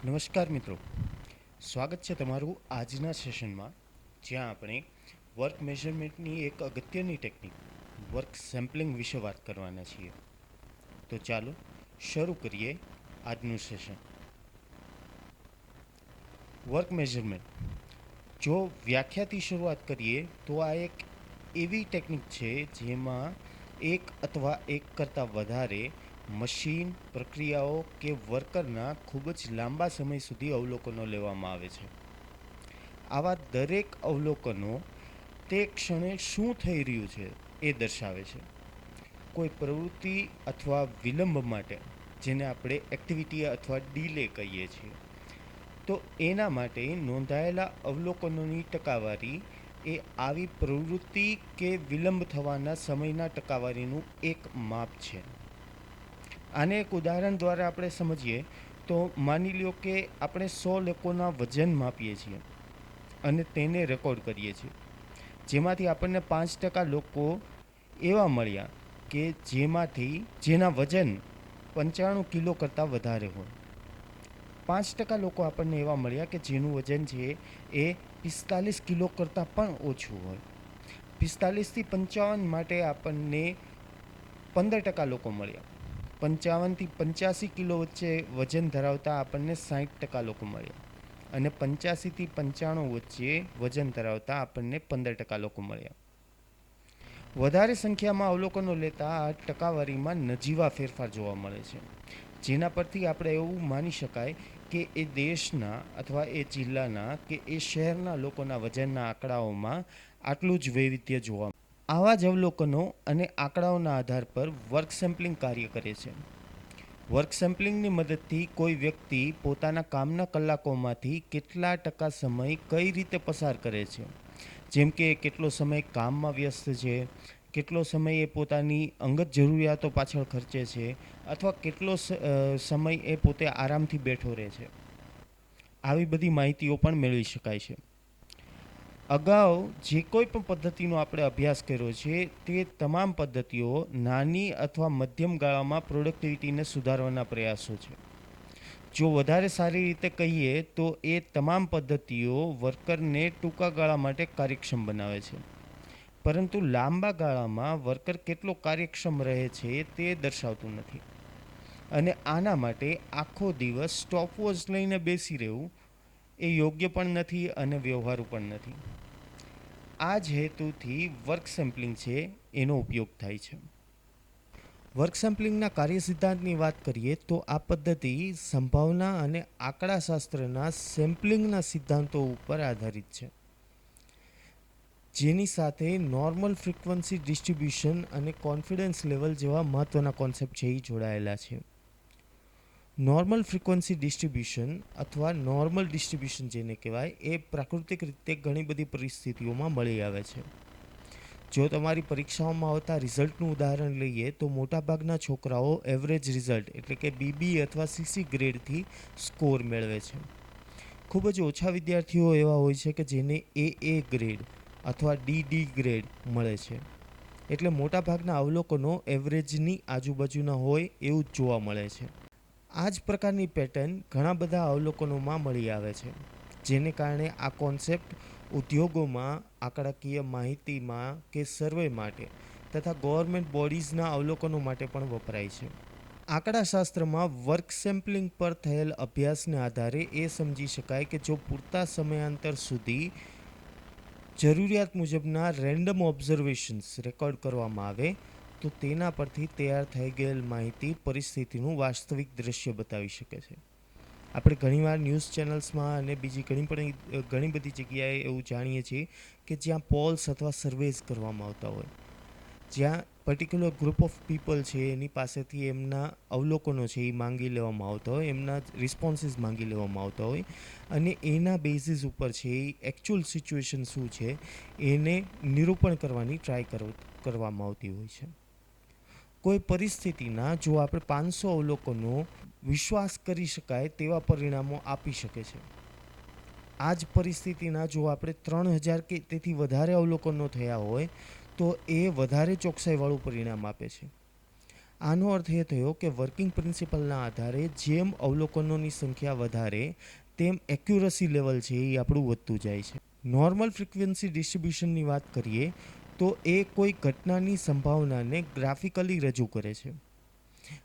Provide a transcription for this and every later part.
નમસ્કાર મિત્રો, સ્વાગત છે તમારું આજના સેશનમાં, જ્યાં આપણે વર્ક મેઝરમેન્ટની એક અગત્યની ટેકનિક વર્ક સેમ્પલિંગ વિશે વાત કરવાના છીએ. તો ચાલો શરૂ કરીએ આજનું સેશન. વર્ક મેઝરમેન્ટ, જો વ્યાખ્યાથી શરૂઆત કરીએ તો આ એક એવી ટેકનિક છે જેમાં એક અથવા એક કરતાં વધારે મશીન, પ્રક્રિયાઓ કે વર્કરના ખૂબ જ લાંબા સમય સુધી અવલોકનો લેવામાં આવે છે. આવા દરેક અવલોકનો તે ક્ષણે શું થઈ રહ્યું છે એ દર્શાવે છે. કોઈ પ્રવૃત્તિ અથવા વિલંબ માટે, જેને આપણે એક્ટિવિટી અથવા ડીલે કહીએ છીએ, તો એના માટે નોંધાયેલા અવલોકનોની ટકાવારી એ આવી પ્રવૃત્તિ કે વિલંબ થવાના સમયના ટકાવારીનું એક માપ છે. આને એક ઉદાહરણ દ્વારા આપણે સમજીએ તો માની લ્યો કે આપણે 100 લોકોના વજન માપીએ છીએ અને તેને રેકોર્ડ કરીએ છીએ, જેમાંથી આપણને 5% લોકો એવા મળ્યા કે જેના વજન 95 કિલો કરતાં વધારે હોય. 5% લોકો આપણને એવા મળ્યા કે જેનું વજન છે એ 45 કિલો કરતાં પણ ઓછું હોય. 45 થી 55 માટે આપણને 15% લોકો મળ્યા. 55 થી 85 કિલો વચ્ચે વજન ધરાવતા આપણને 60% લોકો મળ્યા અને 85 થી 95 વચ્ચે વજન ધરાવતા આપણને 15% લોકો મળ્યા. વધારે સંખ્યામાં અવલોકનો લેતા આ ટકાવારીમાં નજીવા ફેરફાર જોવા મળે છે, જેના પરથી આપણે એવું માની શકાય કે એ દેશના અથવા એ જિલ્લાના કે એ શહેરના લોકોના વજનના આંકડાઓમાં આટલું જ વૈવિધ્ય જોવા મળે. આવા જ અવલોકનો અને આંકડાઓના આધાર પર વર્ક સેમ્પલિંગ કાર્ય કરે છે. વર્ક સેમ્પલિંગની મદદથી કોઈ વ્યક્તિ પોતાના કામના કલાકોમાંથી કેટલા ટકા સમય કઈ રીતે પસાર કરે છે, જેમ કે કેટલો સમય કામમાં વ્યસ્ત છે, કેટલો સમય એ પોતાની અંગત જરૂરિયાતો પાછળ ખર્ચે છે, અથવા કેટલો સમય એ પોતે આરામથી બેઠો રહે છે. આવી બધી માહિતીઓ પણ મેળવી શકાય છે. અગાઉ જે કોઈ પણ પદ્ધતિનો આપણે અભ્યાસ કર્યો છે તે તમામ પદ્ધતિઓ નાની અથવા મધ્યમ ગાળામાં પ્રોડક્ટિવિટીને સુધારવાના પ્રયાસો છે. જો વધારે સારી રીતે કહીએ તો એ તમામ પદ્ધતિઓ વર્કરને ટૂંકા ગાળા માટે કાર્યક્ષમ બનાવે છે, પરંતુ લાંબા ગાળામાં વર્કર કેટલો કાર્યક્ષમ રહે છે તે દર્શાવતું નથી. અને આના માટે આખો દિવસ સ્ટોપવોચ લઈને બેસી રહેવું એ યોગ્ય પણ નથી અને વ્યવહારુ પણ નથી. આ જ હેતુથી વર્ક સેમ્પલિંગ છે એનો ઉપયોગ થાય છે. વર્ક સેમ્પલિંગના કાર્ય સિદ્ધાંતની વાત કરીએ તો આ પદ્ધતિ સંભાવના અને આંકડાશાસ્ત્રના સેમ્પલિંગના સિદ્ધાંતો ઉપર આધારિત છે, જેની સાથે નોર્મલ ફ્રીક્વન્સી ડિસ્ટ્રીબ્યુશન અને કોન્ફિડન્સ લેવલ જેવા મહત્ત્વના કોન્સેપ્ટ છે એ જોડાયેલા છે. નોર્મલ ફ્રીક્વન્સી ડિસ્ટ્રીબ્યુશન અથવા નોર્મલ ડિસ્ટ્રીબ્યુશન જેને કહેવાય એ પ્રાકૃતિક રીતે ઘણી બધી પરિસ્થિતિઓમાં મળી આવે છે. જો તમારી પરીક્ષાઓમાં આવતા રિઝલ્ટનું ઉદાહરણ લઈએ તો મોટાભાગના છોકરાઓ એવરેજ રિઝલ્ટ એટલે કે બીબી અથવા સીસી ગ્રેડથી સ્કોર મેળવે છે. ખૂબ જ ઓછા વિદ્યાર્થીઓ એવા હોય છે કે જેને એ ગ્રેડ અથવા ડી ગ્રેડ મળે છે. એટલે મોટાભાગના અવલોકનો એવરેજની આજુબાજુના હોય એવું જ જોવા મળે છે. આ જ પ્રકારની પેટર્ન ઘણા બધા અવલોકનોમાં મળી આવે છે, જેને કારણે આ કોન્સેપ્ટ ઉદ્યોગોમાં, આંકડાકીય માહિતીમાં કે સર્વે માટે તથા ગવર્મેન્ટ બોડીઝના અવલોકનો માટે પણ વપરાય છે. આંકડાશાસ્ત્રમાં વર્ક સેમ્પલિંગ પર થયેલ અભ્યાસને આધારે એ સમજી શકાય કે જો પૂરતા સમયાંતર સુધી જરૂરિયાત મુજબના રેન્ડમ ઓબ્ઝર્વેશન્સ રેકોર્ડ કરવામાં આવે તો તેના પરથી તૈયાર થઈ ગયેલ માહિતી પરિસ્થિતિનું વાસ્તવિક દ્રશ્ય બતાવી શકે છે. આપણે ઘણીવાર ન્યૂઝ ચેનલ્સમાં અને બીજી ઘણી બધી જગ્યાએ એવું જાણીએ છીએ કે જ્યાં પોલ્સ અથવા સર્વેઝ કરવામાં આવતા હોય, જ્યાં પર્ટિક્યુલર ગ્રુપ ઓફ પીપલ છે એની પાસેથી એમના અવલોકનો છે એ માંગી લેવામાં આવતા હોય, એમના રિસ્પોન્સીસ માંગી લેવામાં આવતા હોય અને એના બેઝિસ ઉપર છે એ એકચ્યુઅલ સિચ્યુએશન શું છે એને નિરૂપણ કરવાની ટ્રાય કરવામાં આવતી હોય છે. કોઈ પરિસ્થિતિના જો આપણે 500 અવલોકનો વિશ્વાસ કરી શકાય તેવા પરિણામો આપી શકે છે. આ જ પરિસ્થિતિના જો આપણે 3000 કે તેથી વધારે અવલોકનો થયા હોય તો એ વધારે ચોકસાઈવાળું પરિણામ આપે છે. આનો અર્થ એ થયો કે વર્કિંગ પ્રિન્સિપલના આધારે જેમ અવલોકનોની સંખ્યા વધારે તેમ એક્યુરસી લેવલ છે એ આપણું વધતું જાય છે. નોર્મલ ફ્રિક્વન્સી ડિસ્ટ્રીબ્યુશનની વાત કરીએ તો એ કોઈ ઘટનાની સંભાવનાને ગ્રાફિકલી રજૂ કરે છે.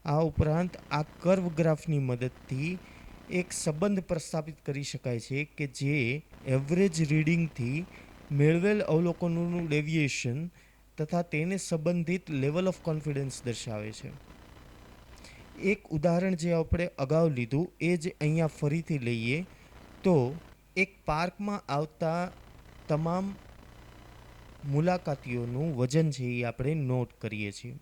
આ ઉપરાંત આ કર્વ ગ્રાફની મદદથી એક સંબંધ પ્રસ્થાપિત કરી શકાય છે કે જે એવરેજ રીડિંગથી મેળવેલ અવલોકનોનું ડેવિએશન તથા તેને સંબંધિત લેવલ ઓફ કોન્ફિડન્સ દર્શાવે છે. એક ઉદાહરણ જે આપણે અગાઉ લીધું એ જ અહીંયા ફરીથી લઈએ તો એક પાર્કમાં આવતા તમામ મુલાકાતીઓનું વજન છે એ આપણે નોટ કરીએ છીએ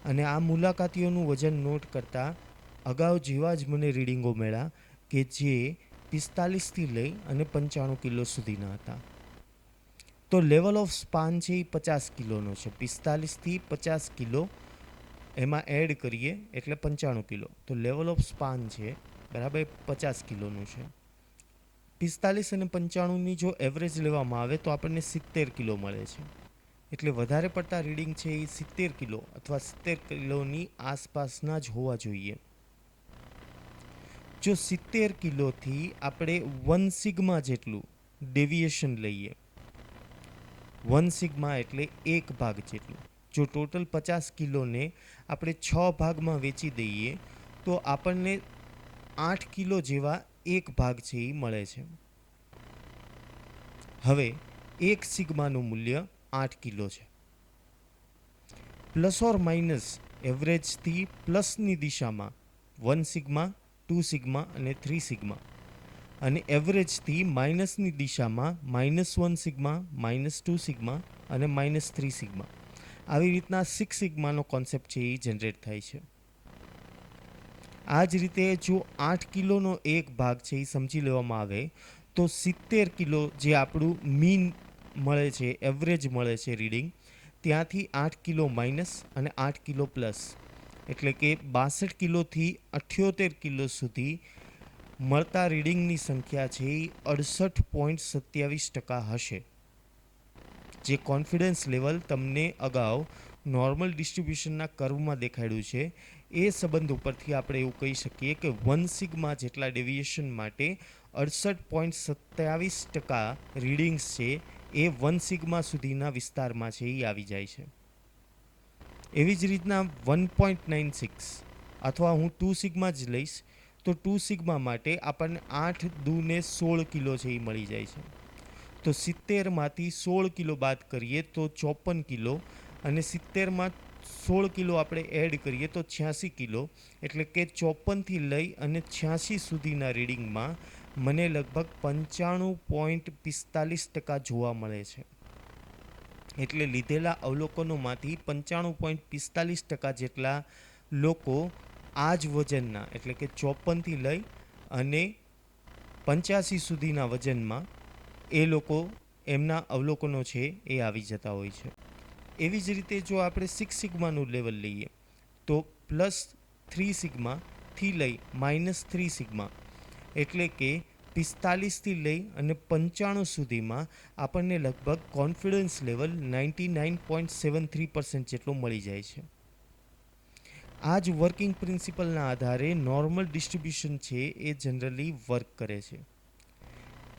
અને આ મુલાકાતીઓનું વજન નોટ કરતાં અગાઉ જેવા જ મને રીડિંગો મળ્યા કે જે 45થી લઈ અને 95 કિલો સુધીના હતા. તો લેવલ ઓફ સ્પાન છે એ 50 કિલોનો છે. 45થી 50 કિલો એમાં એડ કરીએ એટલે 95 કિલો. તો લેવલ ઓફ સ્પાન છે બરાબર 50 કિલોનું છે. 45 અને 95ની જો એવરેજ લેવામાં આવે તો આપણને 70 કિલો મળે છે. એટલે વધારે પડતા રીડિંગ છે એ 70 કિલો અથવા 70 કિલોની આસપાસના જ હોવા જોઈએ. જો 70 કિલોથી આપણે 1 સિગ્મા જેટલું ડેવિએશન લઈએ, 1 સિગ્મા એટલે 1 ભાગ જેટલું. જો ટોટલ 50 કિલોને આપણે 6 ભાગમાં વેચી દઈએ તો આપણને 8 કિલો જેવા 1 ભાગ છે એ મળે છે. હવે 1 સિગ્માનું મૂલ્ય 8 કિલો છે. પ્લસ ઓર માઇનસ એવરેજથી પ્લસની દિશામાં 1 સિગ્મા, 2 સિગ્મા અને 3 સિગ્મા અને એવરેજથી માઇનસની દિશામાં -1 સિગ્મા, -2 સિગ્મા અને -3 સિગ્મા. આવી રીતના 6 સિગ્માનો કોન્સેપ્ટ છે એ જનરેટ થાય છે. આ જ રીતે જો 8 કિલોનો એક ભાગ છે એ સમજી લેવામાં આવે તો 70 કિલો જે આપણું મીન મળે છે, એવરેજ મળે છે રીડિંગ, ત્યાંથી 8 કિલો માઇનસ અને 8 કિલો પ્લસ એટલે કે 62 કિલોથી 78 કિલો સુધી મળતા રીડિંગની સંખ્યા છે એ 68.27% હશે. જે કોન્ફિડન્સ લેવલ તમને અગાઉ નોર્મલ ડિસ્ટ્રીબ્યુશનના કર્વમાં દેખાડ્યું છે એ સંબંધ ઉપરથી આપણે એવું કહી શકીએ કે 1 સિગ્મા જેટલા ડેવિએશન માટે 68.27% રીડિંગ્સ છે એ 1 સિગ્મા સુધીના વિસ્તારમાં છે એ આવી જાય છે. એવી જ રીતના 1.96 અથવા હું 2 સિગ્મા જ લઈશ તો 2 સિગ્મા માટે આપણને 8 દૂને 16 કિલો છે એ મળી જાય છે. તો 70માંથી 16 કિલો બાદ કરીએ તો 54 કિલો અને 70માં 16 કિલો આપણે એડ કરીએ તો 86 કિલો એટલે કે 54થી લઈ અને 86 સુધીના રીડિંગમાં મને લગભગ 95.45% જોવા મળે છે. એટલે લીધેલા અવલોકનોમાંથી 95.45% જેટલા લોકો આ જ વજનના એટલે કે 54થી લઈ અને 85 સુધીના વજનમાં એ લોકો એમના અવલોકનો છે એ આવી જતા હોય છે. એવી જ રીતે જો આપણે 6 સિગ્માનું લેવલ લઈએ તો +3 સિગ્માથી લઈ -3 સિગ્મા એટલે કે 45થી લઈ અને 95 સુધીમાં આપણને લગભગ કોન્ફિડન્સ લેવલ 99.73% જેટલો મળી જાય છે. આ જ વર્કિંગ પ્રિન્સિપલના આધારે નોર્મલ ડિસ્ટ્રીબ્યુશન છે એ જનરલી વર્ક કરે છે.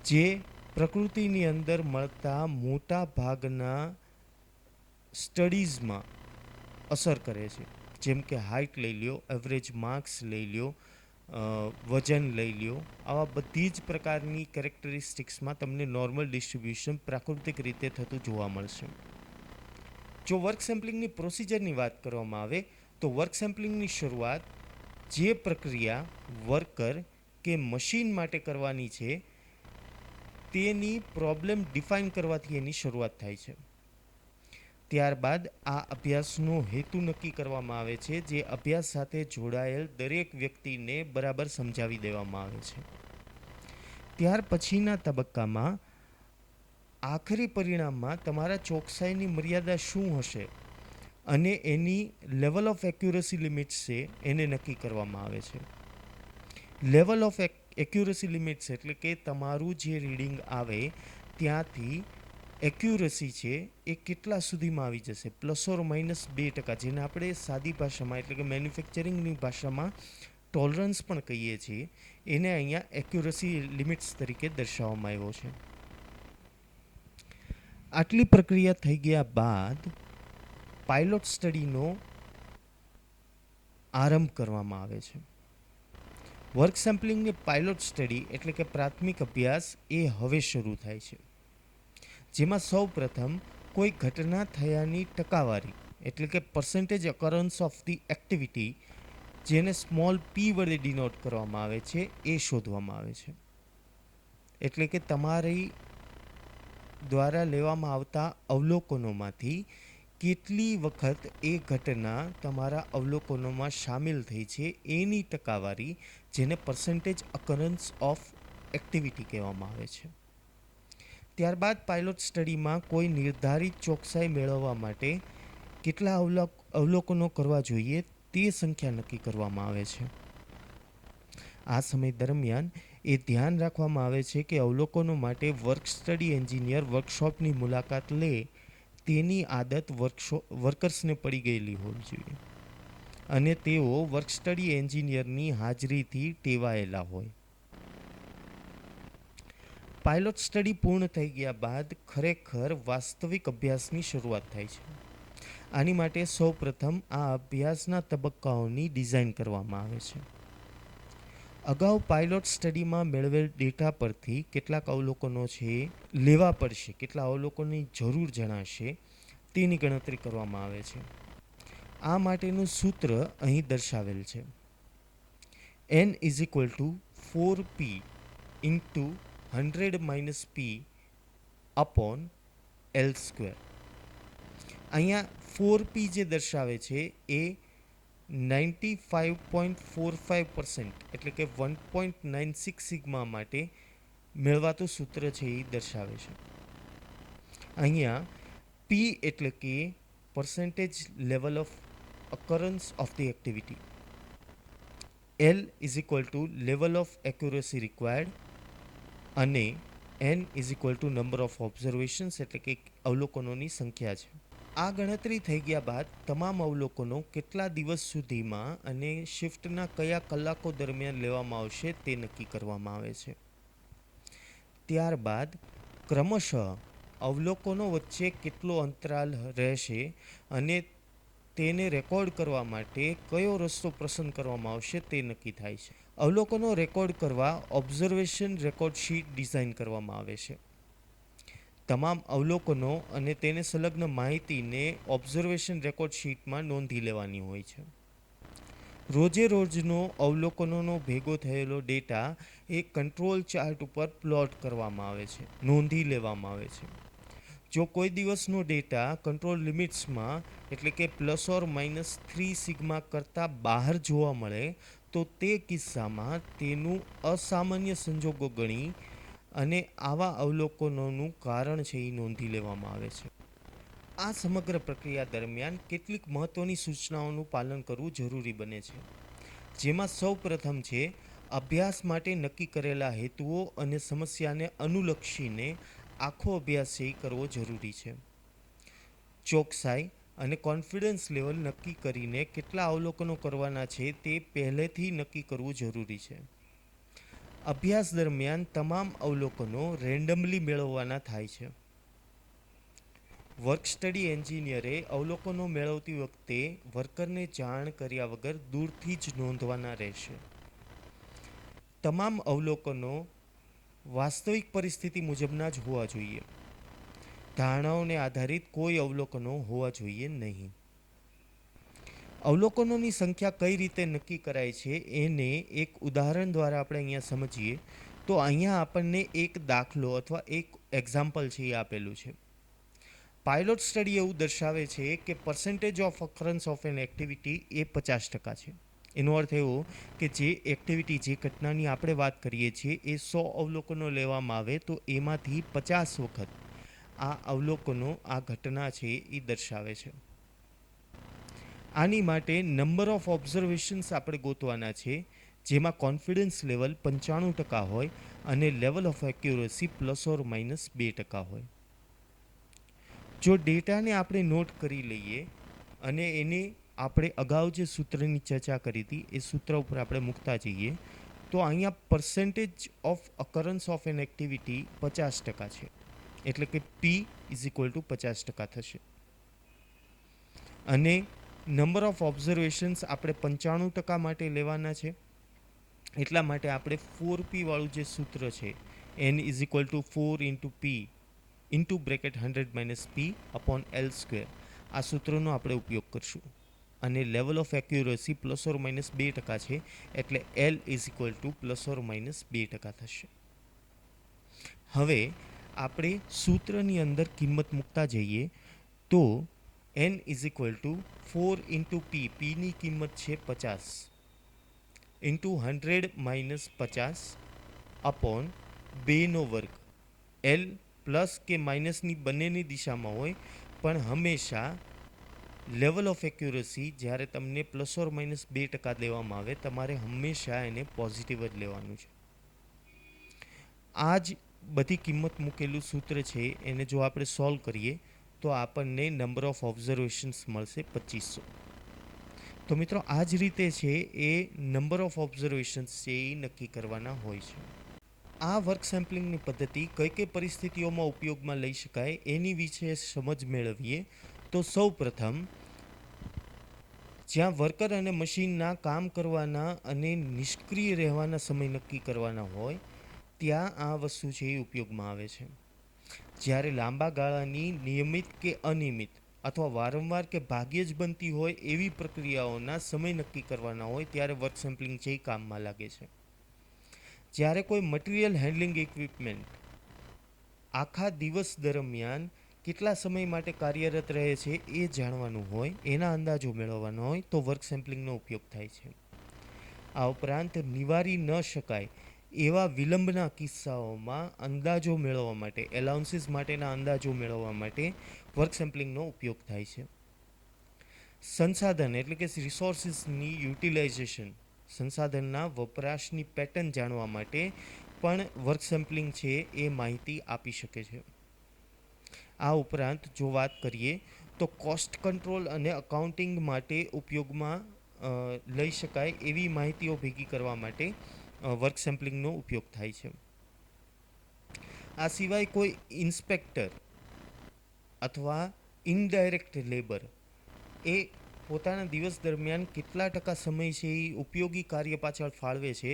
જે પ્રકૃતિની અંદર મળતા મોટા ભાગના સ્ટડીઝમાં અસર કરે છે. જેમ કે હાઇટ લઈ લ્યો, એવરેજ માર્ક્સ લઈ લ્યો, વજન લઈ લ્યો, આવા બધી જ પ્રકારની કેરેક્ટરિસ્ટિક્સમાં તમને નોર્મલ ડિસ્ટ્રીબ્યુશન પ્રાકૃતિક રીતે થતું જોવા મળશે. જો વર્ક સેમ્પલિંગની પ્રોસિજરની વાત કરવામાં આવે તો વર્ક સેમ્પલિંગની શરૂઆત જે પ્રક્રિયા વર્કર કે મશીન માટે કરવાની છે તેની પ્રોબ્લેમ ડિફાઇન કરવાથી એની શરૂઆત થાય છે. ત્યારબાદ આ અભ્યાસનો હેતુ નક્કી કરવામાં આવે છે જે અભ્યાસ સાથે જોડાયેલ દરેક વ્યક્તિને બરાબર સમજાવી દેવામાં આવે છે. ત્યાર પછીના તબક્કામાં આખરી પરિણામમાં તમારા ચોકસાઈની મર્યાદા શું હશે અને એની લેવલ ઓફ એક્યુરસી લિમિટ્સ છે એને નક્કી કરવામાં આવે છે. લેવલ ઓફ એક્યુરસી લિમિટ્સ એટલે કે તમારું જે રીડિંગ આવે ત્યાંથી એક્યુરસી છે એ કેટલા સુધીમાં આવી જશે, ±2%, જેને આપણે સાદી ભાષામાં એટલે કે મેન્યુફેક્ચરિંગની ભાષામાં ટોલરન્સ પણ કહીએ છીએ, એને અહીંયા એક્યુરસી લિમિટ્સ તરીકે દર્શાવવામાં આવ્યો છે. આટલી પ્રક્રિયા થઈ ગયા બાદ પાયલોટ સ્ટડીનો આરંભ કરવામાં આવે છે. વર્ક સેમ્પલિંગની પાયલોટ સ્ટડી એટલે કે પ્રાથમિક અભ્યાસ એ હવે શરૂ થાય છે, જેમાં સૌ પ્રથમ કોઈ ઘટના થયાની ટકાવારી એટલે કે percentage occurrence of the activity, જેને સ્મોલ પી વડે ડિનોટ કરવામાં આવે છે, એ શોધવામાં આવે છે. એટલે કે તમારી દ્વારા લેવામાં આવતા અવલોકનોમાંથી કેટલી વખત એ ઘટના તમારા અવલોકનોમાં સામેલ થઈ છે એની ટકાવારી, જેને પર્સન્ટેજ અકરન્સ ઓફ એક્ટિવિટી કહેવામાં આવે છે. ત્યારબાદ પાયલોટ સ્ટડીમાં કોઈ નિર્ધારિત ચોકસાઈ મેળવવા માટે કેટલા અવલોકનો કરવા જોઈએ તે સંખ્યા નક્કી કરવામાં આવે છે. આ સમય દરમિયાન એ ધ્યાન રાખવામાં આવે છે કે અવલોકનો માટે વર્ક સ્ટડી એન્જિનિયર વર્કશોપની મુલાકાત લે તેની આદત વર્કર્સને પડી ગયેલી હોવી જોઈએ અને તેઓ વર્ક સ્ટડી એન્જિનિયરની હાજરીથી ટેવાયેલા હોય. પાયલોટ સ્ટડી પૂર્ણ થઈ ગયા બાદ ખરેખર વાસ્તવિક અભ્યાસની શરૂઆત થાય છે. આની માટે સૌ પ્રથમ આ અભ્યાસના તબક્કાઓની ડિઝાઇન કરવામાં આવે છે. અગાઉ પાયલોટ સ્ટડીમાં મેળવેલ ડેટા પરથી કેટલાક અવલોકનો છે લેવા પડશે, કેટલા અવલોકનોની જરૂર જણાશે તેની ગણતરી કરવામાં આવે છે. આ માટેનું સૂત્ર અહીં દર્શાવેલ છે. n is equal to 4p into 100 - p upon l square. અહીંયા 4p જે દર્શાવે છે એ 95.45% એટલે કે 1.96 સિગ્મા માટે મેળવાતું સૂત્ર છે એ દર્શાવે છે. અહીંયા p એટલે કે percentage level of occurrence of the activity, L is equal to level of accuracy required અને n is equal to number of observations એટલે કે અવલોકનોની સંખ્યા છે. આ ગણતરી થઈ ગયા બાદ તમામ અવલોકનો કેટલા દિવસ સુધીમાં અને શિફ્ટના કયા કલાકો દરમિયાન લેવામાં આવશે તે નક્કી કરવામાં આવે છે. ત્યારબાદ ક્રમશઃ અવલોકનો વચ્ચે કેટલો અંતરાલ રહેશે અને તેને રેકોર્ડ કરવા માટે કયો રસ્તો પસંદ કરવામાં આવશે તે નક્કી થાય છે. અવલોકનો રેકોર્ડ કરવા ઓબ્ઝર્વેશન રેકોર્ડ શીટ ડિઝાઇન કરવામાં આવે છે. તમામ અવલોકનો અને તેને સંલગ્ન માહિતીને ઓબ્ઝર્વેશન રેકોર્ડ શીટમાં નોંધી લેવાની હોય છે. રોજે રોજનો અવલોકનોનો ભેગો થયેલો ડેટા એ કંટ્રોલ ચાર્ટ ઉપર પ્લોટ કરવામાં આવે છે, નોંધી લેવામાં આવે છે. જો કોઈ દિવસનો ડેટા કંટ્રોલ લિમિટ્સમાં એટલે કે ±3 સિગ્મા કરતાં બહાર જોવા મળે તો તે કિસ્સામાં તેનું અસામાન્ય સંજોગો ગણી અને આવા અવલોકનોનું કારણ છે એ નોંધી લેવામાં આવે છે. આ સમગ્ર પ્રક્રિયા દરમિયાન કેટલીક મહત્ત્વની સૂચનાઓનું પાલન કરવું જરૂરી બને છે, જેમાં સૌ પ્રથમ છે અભ્યાસ માટે નક્કી કરેલા હેતુઓ અને સમસ્યાને અનુલક્ષીને આખો અભ્યાસ છે કરવો જરૂરી છે. ચોકસાઈ અને કોન્ફિડન્સ લેવલ નક્કી કરીને કેટલા અવલોકનો કરવાના છે તે પહેલેથી નક્કી કરવું જરૂરી છે. અભ્યાસ દરમિયાન તમામ અવલોકનો રેન્ડમલી મેળવવાના થાય છે. વર્ક સ્ટડી એન્જિનિયરે અવલોકનો મેળવતી વખતે વર્કરને જાણ કર્યા વગર દૂરથી જ નોંધવાના રહેશે. તમામ અવલોકનો વાસ્તવિક પરિસ્થિતિ મુજબના જ હોવા જોઈએ. ધારણાઓને આધારિત કોઈ અવલોકનો હોવા જોઈએ નહીં. અવલોકનોની સંખ્યા કઈ રીતે નક્કી કરાય છે એને એક ઉદાહરણ દ્વારા આપણે અહીંયા સમજીએ તો અહીંયા આપણને એક દાખલો અથવા એક એક્ઝામ્પલ છે એ આપેલું છે. પાયલોટ સ્ટડી એવું દર્શાવે છે કે percentage of occurrence of an activity એ 50% છે. એનો અર્થ એવો કે જે એક્ટિવિટી જે ઘટનાની આપણે વાત કરીએ છીએ એ 100 અવલોકનો લેવામાં આવે તો એમાંથી 50 વખત આ અવલોકનો આ ઘટના છે એ દર્શાવે છે. આની માટે નંબર ઓફ ઓબ્ઝર્વેશન્સ આપણે ગોતવાના છે, જેમાં કોન્ફિડન્સ લેવલ 95% હોય અને લેવલ ઓફ એક્યુરસી ±2% હોય. જો ડેટાને આપણે નોટ કરી લઈએ અને એને આપણે અગાઉ જે સૂત્રની ચર્ચા કરી હતી એ સૂત્ર ઉપર આપણે મૂકતા જઈએ તો અહીંયા percentage of occurrence of an activity 50% છે, એટલે કે પી ઇઝ ઇક્વલ ટુ 50% થશે. અને નંબર ઓફ ઓબ્ઝર્વેશન્સ આપણે 95% માટે લેવાના છે, એટલા માટે આપણે 4p વાળું જે સૂત્ર છે n is equal to 4 into P into bracket 100 - p upon L square, આ સૂત્રનો આપણે ઉપયોગ કરશું. અને લેવલ ઓફ એક્યુરસી ±2% છે, એટલે એલ ઇઝ ઇક્વલ ટુ ±2% થશે. હવે આપણે સૂત્રની અંદર કિંમત મૂકતા જઈએ તો n is equal to 4 into P, પીની કિંમત છે 50 ઇન્ટુ 100 - 50 અપોન 2નો વર્ગ. એલ પ્લસ કે માઇનસની બંનેની દિશામાં હોય, પણ હંમેશા લેવલ ઓફ એક્યુરસી જ્યારે તમને ±2% લેવામાં આવે તમારે હંમેશા એને પોઝિટિવ જ લેવાનું છે. આ જ બધી કિંમત મૂકેલું સૂત્ર છે એને જો આપણે સોલ્વ કરીએ તો આપણને નંબર ઓફ ઓબ્ઝર્વેશન્સ મળશે 2500. તો મિત્રો આ જ રીતે છે એ નંબર ઓફ ઓબ્ઝર્વેશન્સ છે એ નક્કી કરવાના હોય છે. આ વર્ક સેમ્પલિંગની પદ્ધતિ કઈ કઈ પરિસ્થિતિઓમાં ઉપયોગમાં લઈ શકાય એની વિશે સમજ મેળવીએ તો સૌ પ્રથમ જ્યાં વર્કર અને મશીનના કામ કરવાના અને નિષ્ક્રિય રહેવાના સમય નક્કી કરવાના હોય ત્યાં આ વસ્તુ છે એ ઉપયોગમાં આવે છે. જ્યારે લાંબા ગાળાની નિયમિત કે અનિયમિત અથવા વારંવાર કે ભાગ્યે જ બનતી હોય એવી પ્રક્રિયાઓના સમય નક્કી કરવાના હોય ત્યારે વર્ક સેમ્પલિંગ છે એ કામમાં લાગે છે. જ્યારે કોઈ મટીરિયલ હેન્ડલિંગ ઇક્વિપમેન્ટ આખા દિવસ દરમિયાન કેટલા સમય માટે કાર્યરત રહે છે એ જાણવાનું હોય, એના અંદાજો મેળવવાનો હોય તો વર્ક સેમ્પલિંગનો ઉપયોગ થાય છે. આ ઉપરાંત નિવારી ન શકાય એવા વિલંબના કિસ્સાઓમાં અંદાજો મેળવવા માટે, એલાઉન્સીસ માટેના અંદાજો મેળવવા માટે વર્ક સેમ્પલિંગનો ઉપયોગ થાય છે. સંસાધન એટલે કે રિસોર્સિસની યુટિલાઇઝેશન, સંસાધનના વપરાશની પેટર્ન જાણવા માટે પણ વર્ક સેમ્પલિંગ છે એ માહિતી આપી શકે છે. આ ઉપરાંત જો વાત કરીએ તો કોસ્ટ કંટ્રોલ અને અકાઉન્ટિંગ માટે ઉપયોગમાં લઈ શકાય એવી માહિતીઓ ભેગી કરવા માટે વર્ક સેમ્પલિંગનો ઉપયોગ થાય છે. આ સિવાય કોઈ ઇન્સ્પેક્ટર અથવા ઇનડાયરેક્ટ લેબર એ પોતાના દિવસ દરમિયાન કેટલા ટકા સમય છે એ ઉપયોગી કાર્ય પાછળ ફાળવે છે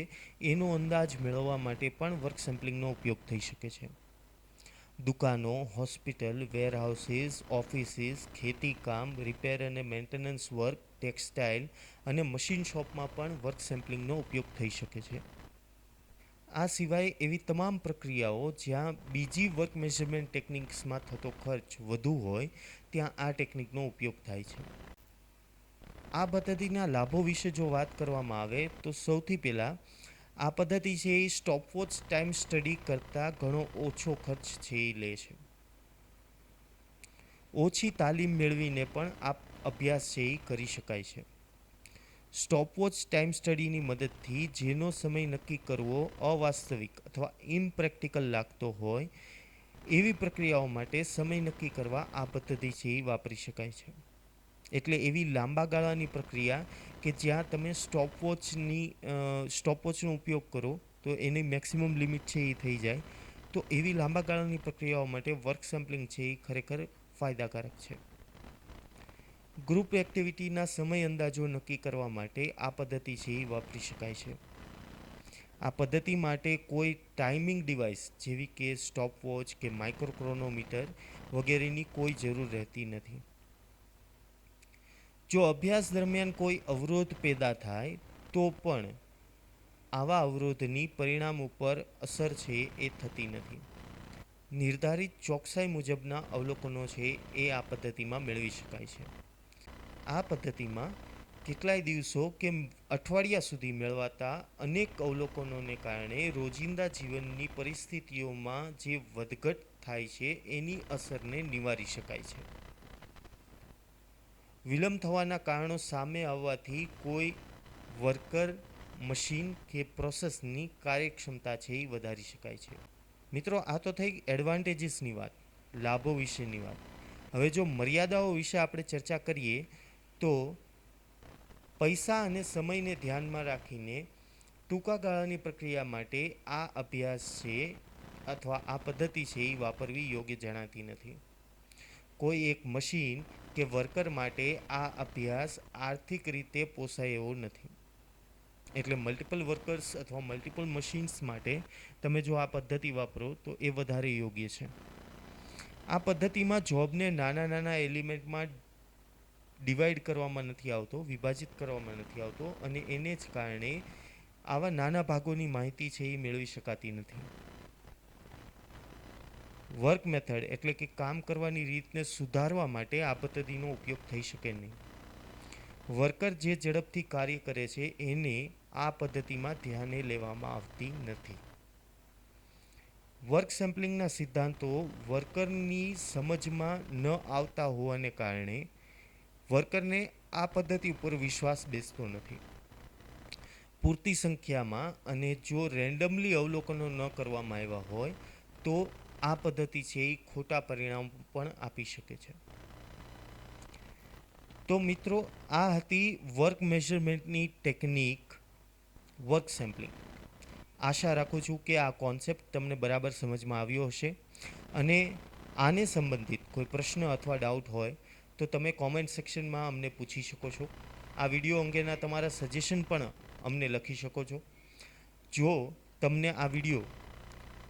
એનો અંદાજ મેળવવા માટે પણ વર્ક સેમ્પલિંગનો ઉપયોગ થઈ શકે છે. દુકાનો, હોસ્પિટલ, વેરહાઉસીસ, ઓફિસીસ, ખેતીકામ, રિપેર અને મેન્ટેનન્સ વર્ક, ટેક્સટાઇલ અને મશીન શોપમાં પણ વર્ક સેમ્પલિંગનો ઉપયોગ થઈ શકે છે. આ સિવાય એવી તમામ પ્રક્રિયાઓ જ્યાં બીજી વર્ક મેઝરમેન્ટ ટેકનિક્સમાં થતો ખર્ચ વધુ હોય ત્યાં આ ટેકનિકનો ઉપયોગ થાય છે. આ પદ્ધતિના લાભો વિશે જો વાત કરવામાં આવે તો સૌથી પહેલાં આ પદ્ધતિ છે એ સ્ટોપવોચ ટાઈમ સ્ટડી કરતાં ઘણો ઓછો ખર્ચ છે એ લે છે. ઓછી તાલીમ મેળવીને પણ આ અભ્યાસ છે એ કરી શકાય છે. સ્ટોપવોચ ટાઈમ સ્ટડીની મદદથી જેનો સમય નક્કી કરવો અવાસ્તવિક અથવા ઇમ્પ્રેક્ટિકલ લાગતો હોય એવી પ્રક્રિયાઓ માટે સમય નક્કી કરવા આ પદ્ધતિ છે એ વાપરી શકાય છે. એટલે એવી લાંબા ગાળાની પ્રક્રિયા કે જ્યાં તમે સ્ટોપવોચનો ઉપયોગ કરો તો એની મેક્સિમમ લિમિટ છે એ થઈ જાય, તો એવી લાંબા ગાળાની પ્રક્રિયાઓ માટે વર્ક સેમ્પલિંગ છે એ ખરેખર ફાયદાકારક છે. ગ્રુપ એક્ટિવિટીના સમય અંદાજો નક્કી કરવા માટે આ પદ્ધતિ છે એ વાપરી શકાય છે. આ પદ્ધતિ માટે કોઈ ટાઈમિંગ ડિવાઇસ જેવી કે સ્ટોપવોચ કે માઇક્રોક્રોનોમીટર વગેરેની કોઈ જરૂર રહેતી નથી. જો અભ્યાસ દરમિયાન કોઈ અવરોધ પેદા થાય તો પણ આવા અવરોધની પરિણામ ઉપર અસર છે એ થતી નથી. નિર્ધારિત ચોકસાઈ મુજબના અવલોકનો છે એ આ પદ્ધતિમાં મેળવી શકાય છે. આ પદ્ધતિમાં કેટલાય દિવસો કે અઠવાડિયા સુધી મેળવાતા અનેક અવલોકનોને કારણે રોજિંદા જીવનની પરિસ્થિતિઓમાં જે વધઘટ થાય છે એની અસરને નિવારી શકાય છે. વિલંબ થવાના કારણો સામે આવવાથી કોઈ વર્કર, મશીન કે પ્રોસેસની કાર્યક્ષમતા છે એ વધારી શકાય છે. મિત્રો આ તો થઈ એડવાન્ટેજીસની વાત, લાભો વિશેની વાત. હવે જો મર્યાદાઓ વિશે આપણે ચર્ચા કરીએ તો પૈસા અને સમયને ધ્યાનમાં રાખીને ટૂંકા ગાળાની પ્રક્રિયા માટે આ અભ્યાસ છે અથવા આ પદ્ધતિ છે એ વાપરવી યોગ્ય જણાતી નથી. કોઈ એક મશીન કે વર્કર માટે આ અભ્યાસ આર્થિક રીતે પોસાય એવો નથી. એટલે મલ્ટિપલ વર્કર્સ અથવા મલ્ટિપલ મશીન્સ માટે તમે જો આ પદ્ધતિ વાપરો તો એ વધારે યોગ્ય છે. આ પદ્ધતિમાં જોબને નાના નાના એલિમેન્ટમાં ડિવાઈડ કરવામાં નથી આવતો, વિભાજિત કરવામાં નથી આવતો, અને એને જ કારણે આવા નાના ભાગોની માહિતી છે એ મેળવી શકાતી નથી. વર્ક મેથડ એટલે કે કામ કરવાની રીતને સુધારવા માટે આ પદ્ધતિનો ઉપયોગ થઈ શકે નહીં. વર્કર જે ઝડપથી કાર્ય કરે છે એને આ પદ્ધતિમાં ધ્યાને લેવામાં આવતી નથી. વર્ક સેમ્પલિંગના સિદ્ધાંતો વર્કરની સમજમાં ન આવતા હોવાને કારણે વર્કરને આ પદ્ધતિ ઉપર વિશ્વાસ બેસતો નથી. પૂરતી સંખ્યામાં અને જો રેન્ડમલી અવલોકનો ન કરવામાં આવ્યા હોય તો આ પદ્ધતિ છે એ ખોટા પરિણામ પણ આપી શકે છે. તો મિત્રો, આ હતી વર્ક મેઝરમેન્ટની ટેકનિક વર્ક સેમ્પલિંગ. આશા રાખું છું કે આ કોન્સેપ્ટ તમને બરાબર સમજમાં આવ્યો હશે, અને આને સંબંધિત કોઈ પ્રશ્ન અથવા ડાઉટ હોય તો તમે કોમેન્ટ સેક્શનમાં અમને પૂછી શકો છો. આ વિડીયો અંગેના તમારા સજેશન પણ અમને લખી શકો છો. જો તમને આ વિડીયો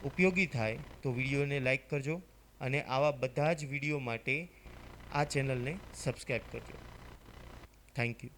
ઉપયોગી થાય તો વિડીયોને લાઈક કરજો, અને આવા બધા જ વિડીયો માટે આ ચેનલને સબસ્ક્રાઈબ કરજો. Thank you.